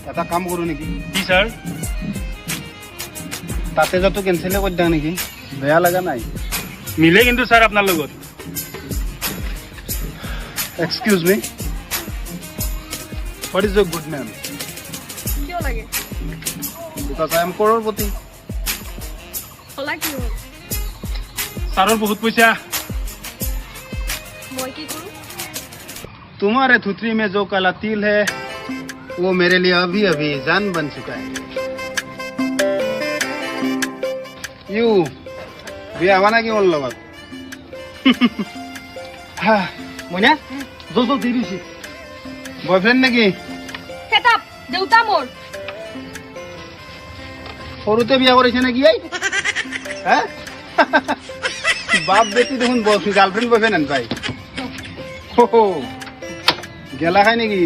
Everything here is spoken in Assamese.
এটা কাম কৰো নেকি জি স্যাৰ তাতে যত কেনসেল কৰি দিওঁ নেকি বেয়া লগা নাই মিলে কিন্তু স্যাৰ আপনাৰ লগত excuse me what is Euro good name কিয় লাগে বিকজ আই এম কৰৰপতি হলা কি হ'ল স্যাৰেৰ বহুত পয়সা মই কি কৰো तुम्हारे थुथरी में जो काला तिल है वो मेरे लिए अभी अभी जान बन चुका है यू বিয়া হোৱা নাই কি মোৰ লগত মইনা জল দেৰি হৈছে বয়ফ্ৰেণ্ড নেকি সেটাপ দেউতা মোৰ সৰুতে বিয়া কৰিছে নেকি এই বাপ বেটি দেখোন গাৰ্লফ্ৰেণ্ড বয়ফ্ৰেণ্ড আন পাই গেলা খাই নেকি